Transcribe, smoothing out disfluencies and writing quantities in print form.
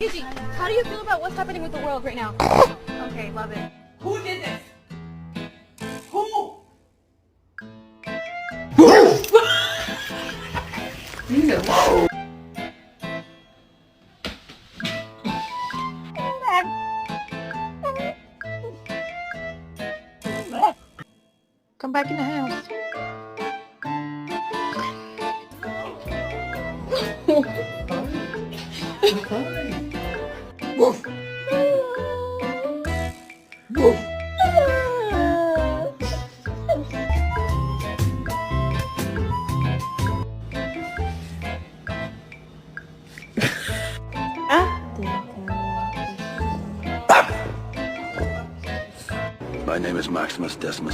Gigi, how do you feel about what's happening with the world right now? Okay, love it. Who did this? Who? Come back in the house. Woof. Woof. My name is Maximus Decimus